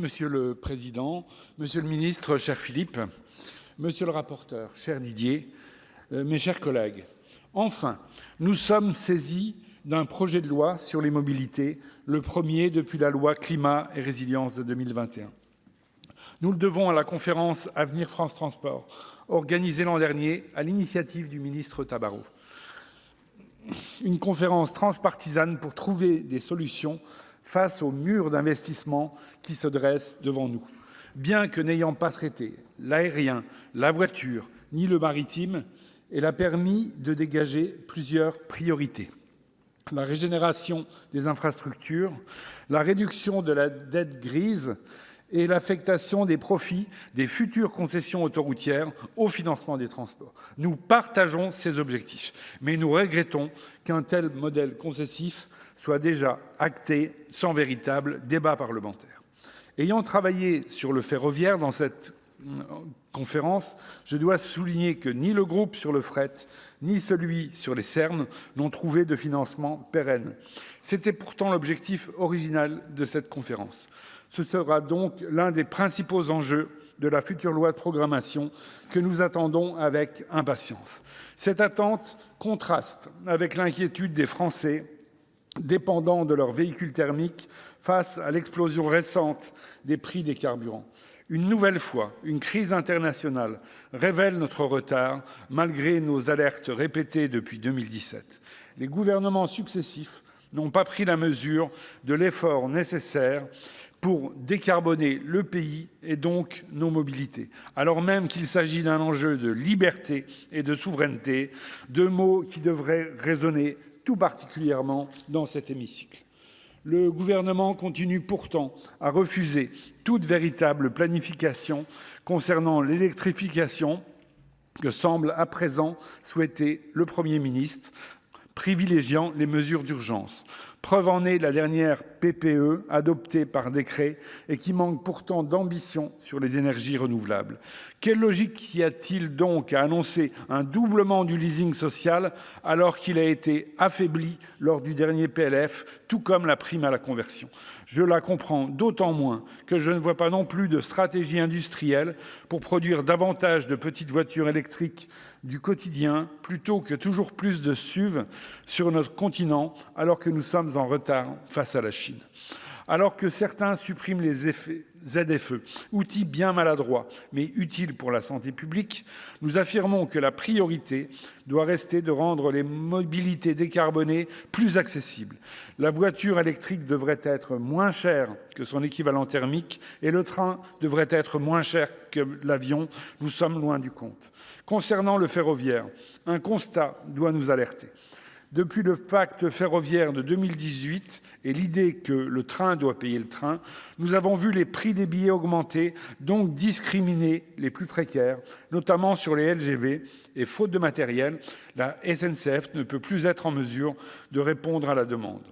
Monsieur le Président, Monsieur le Ministre, cher Philippe, Monsieur le rapporteur, cher Didier, mes chers collègues. Enfin, nous sommes saisis d'un projet de loi sur les mobilités, le premier depuis la loi Climat et Résilience de 2021. Nous le devons à la conférence Avenir France Transport, organisée l'an dernier à l'initiative du ministre Tabarot. Une conférence transpartisane pour trouver des solutions face au mur d'investissement qui se dresse devant nous. Bien que n'ayant pas traité l'aérien, la voiture ni le maritime, elle a permis de dégager plusieurs priorités. La régénération des infrastructures, la réduction de la dette grise et l'affectation des profits des futures concessions autoroutières au financement des transports. Nous partageons ces objectifs, mais nous regrettons qu'un tel modèle concessif soit déjà acté sans véritable débat parlementaire. Ayant travaillé sur le ferroviaire dans cette conférence, je dois souligner que ni le groupe sur le fret, ni celui sur les cernes n'ont trouvé de financement pérenne. C'était pourtant l'objectif original de cette conférence. Ce sera donc l'un des principaux enjeux de la future loi de programmation que nous attendons avec impatience. Cette attente contraste avec l'inquiétude des Français dépendant de leurs véhicules thermiques face à l'explosion récente des prix des carburants. Une nouvelle fois, une crise internationale révèle notre retard malgré nos alertes répétées depuis 2017. Les gouvernements successifs n'ont pas pris la mesure de l'effort nécessaire pour décarboner le pays et donc nos mobilités, alors même qu'il s'agit d'un enjeu de liberté et de souveraineté, deux mots qui devraient résonner tout particulièrement dans cet hémicycle. Le gouvernement continue pourtant à refuser toute véritable planification concernant l'électrification que semble à présent souhaiter le Premier ministre, privilégiant les mesures d'urgence. Preuve en est la dernière PPE adoptée par décret et qui manque pourtant d'ambition sur les énergies renouvelables. Quelle logique y a-t-il donc à annoncer un doublement du leasing social alors qu'il a été affaibli lors du dernier PLF, tout comme la prime à la conversion ? Je la comprends d'autant moins que je ne vois pas non plus de stratégie industrielle pour produire davantage de petites voitures électriques du quotidien plutôt que toujours plus de SUV sur notre continent alors que nous sommes en retard face à la Chine. Alors que certains suppriment les ZFE, outils bien maladroits mais utiles pour la santé publique, nous affirmons que la priorité doit rester de rendre les mobilités décarbonées plus accessibles. La voiture électrique devrait être moins chère que son équivalent thermique et le train devrait être moins cher que l'avion. Nous sommes loin du compte. Concernant le ferroviaire, un constat doit nous alerter. Depuis le pacte ferroviaire de 2018 et l'idée que le train doit payer le train, nous avons vu les prix des billets augmenter, donc discriminer les plus précaires, notamment sur les LGV. Et faute de matériel, la SNCF ne peut plus être en mesure de répondre à la demande.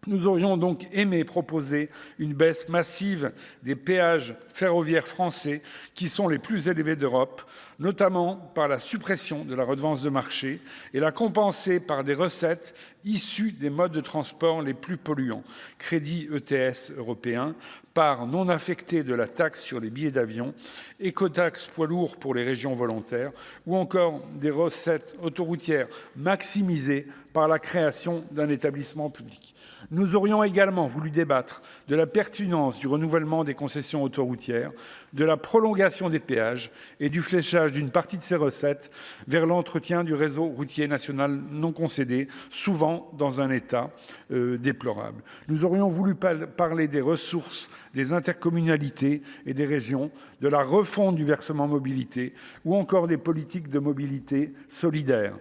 Nous aurions donc aimé proposer une baisse massive des péages ferroviaires français qui sont les plus élevés d'Europe, notamment par la suppression de la redevance de marché et la compenser par des recettes issues des modes de transport les plus polluants, crédit ETS européen, part non affectée de la taxe sur les billets d'avion, écotaxe poids lourd pour les régions volontaires ou encore des recettes autoroutières maximisées par la création d'un établissement public. Nous aurions également voulu débattre de la pertinence du renouvellement des concessions autoroutières, de la prolongation des péages et du fléchage d'une partie de ces recettes vers l'entretien du réseau routier national non concédé, souvent dans un état déplorable. Nous aurions voulu parler des ressources des intercommunalités et des régions, de la refonte du versement mobilité ou encore des politiques de mobilité solidaire.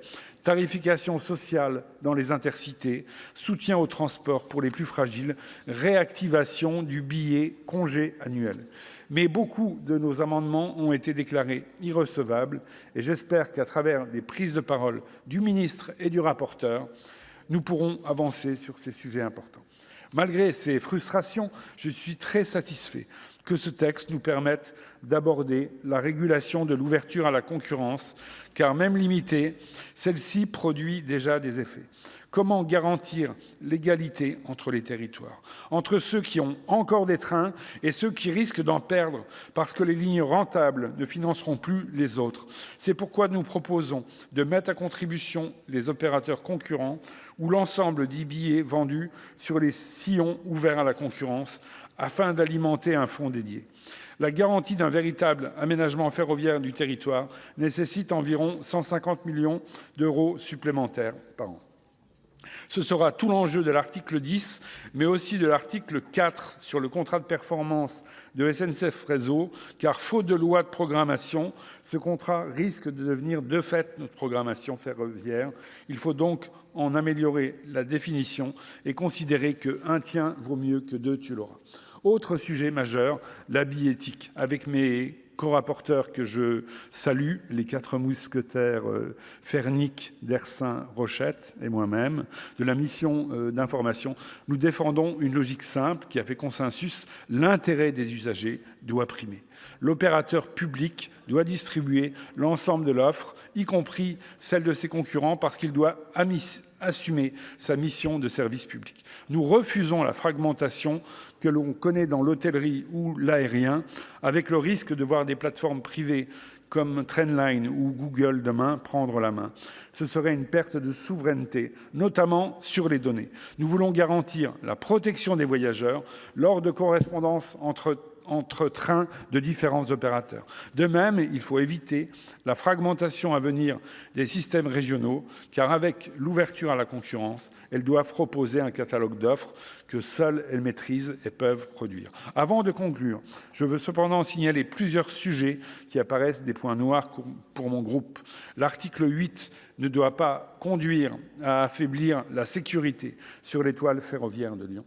Tarification sociale dans les intercités, soutien au transport pour les plus fragiles, réactivation du billet congé annuel. Mais beaucoup de nos amendements ont été déclarés irrecevables et j'espère qu'à travers des prises de parole du ministre et du rapporteur, nous pourrons avancer sur ces sujets importants. Malgré ces frustrations, je suis très satisfait que ce texte nous permette d'aborder la régulation de l'ouverture à la concurrence, car même limitée, celle-ci produit déjà des effets. Comment garantir l'égalité entre les territoires, entre ceux qui ont encore des trains et ceux qui risquent d'en perdre parce que les lignes rentables ne financeront plus les autres? C'est pourquoi nous proposons de mettre à contribution les opérateurs concurrents ou l'ensemble des billets vendus sur les sillons ouverts à la concurrence afin d'alimenter un fonds dédié. La garantie d'un véritable aménagement ferroviaire du territoire nécessite environ 150 millions d'euros supplémentaires par an. Ce sera tout l'enjeu de l'article 10, mais aussi de l'article 4 sur le contrat de performance de SNCF Réseau, car faute de loi de programmation, ce contrat risque de devenir de fait notre programmation ferroviaire. Il faut donc en améliorer la définition et considérer qu'un tien vaut mieux que deux tu l'auras. Autre sujet majeur, la billettique, avec mes co-rapporteurs que je salue, les 4 mousquetaires Fernic, Dersin, Rochette et moi-même, de la mission d'information, nous défendons une logique simple qui a fait consensus. L'intérêt des usagers doit primer. L'opérateur public doit distribuer l'ensemble de l'offre, y compris celle de ses concurrents, parce qu'il doit assumer sa mission de service public. Nous refusons la fragmentation que l'on connaît dans l'hôtellerie ou l'aérien, avec le risque de voir des plateformes privées comme Trendline ou Google demain prendre la main. Ce serait une perte de souveraineté, notamment sur les données. Nous voulons garantir la protection des voyageurs lors de correspondances entre trains de différents opérateurs. De même, il faut éviter la fragmentation à venir des systèmes régionaux, car avec l'ouverture à la concurrence, elles doivent proposer un catalogue d'offres que seules elles maîtrisent et peuvent produire. Avant de conclure, je veux cependant signaler plusieurs sujets qui apparaissent des points noirs pour mon groupe. L'article 8 ne doit pas conduire à affaiblir la sécurité sur l'étoile ferroviaire de Lyon.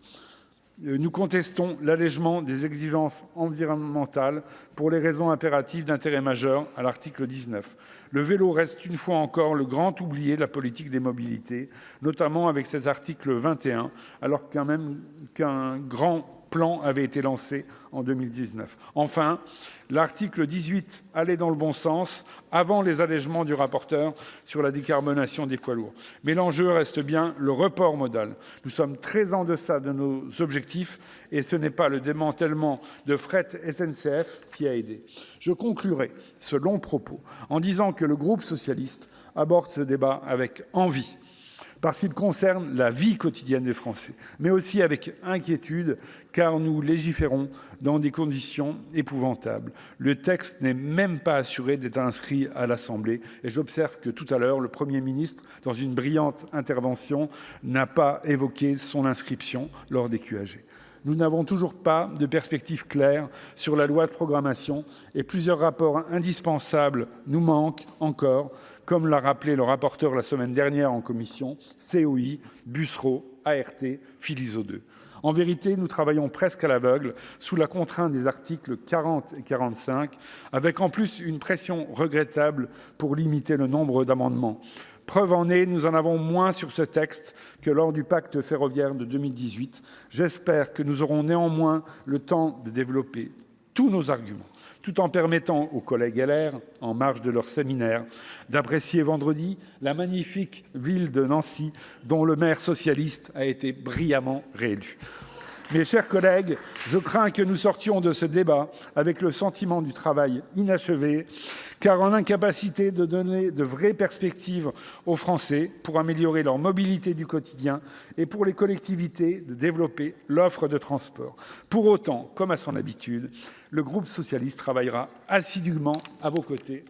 Nous contestons l'allègement des exigences environnementales pour les raisons impératives d'intérêt majeur à l'article 19. Le vélo reste une fois encore le grand oublié de la politique des mobilités, notamment avec cet article 21, alors qu'un grand plan avait été lancé en 2019. Enfin, l'article 18 allait dans le bon sens avant les allègements du rapporteur sur la décarbonation des poids lourds. Mais l'enjeu reste bien le report modal. Nous sommes très en deçà de nos objectifs et ce n'est pas le démantèlement de fret SNCF qui a aidé. Je conclurai ce long propos en disant que le groupe socialiste aborde ce débat avec envie, parce qu'il concerne la vie quotidienne des Français, mais aussi avec inquiétude, car nous légiférons dans des conditions épouvantables. Le texte n'est même pas assuré d'être inscrit à l'Assemblée, et j'observe que tout à l'heure, le Premier ministre, dans une brillante intervention, n'a pas évoqué son inscription lors des QAG. Nous n'avons toujours pas de perspective claire sur la loi de programmation et plusieurs rapports indispensables nous manquent encore, comme l'a rappelé le rapporteur la semaine dernière en commission, COI, Bussereau, ART, Philiso 2. En vérité, nous travaillons presque à l'aveugle sous la contrainte des articles 40 et 45, avec en plus une pression regrettable pour limiter le nombre d'amendements. Preuve en est, nous en avons moins sur ce texte que lors du pacte ferroviaire de 2018. J'espère que nous aurons néanmoins le temps de développer tous nos arguments, tout en permettant aux collègues LR, en marge de leur séminaire, d'apprécier vendredi la magnifique ville de Nancy, dont le maire socialiste a été brillamment réélu. Mes chers collègues, je crains que nous sortions de ce débat avec le sentiment du travail inachevé, car en incapacité de donner de vraies perspectives aux Français pour améliorer leur mobilité du quotidien et pour les collectivités de développer l'offre de transport. Pour autant, comme à son habitude, le groupe socialiste travaillera assidûment à vos côtés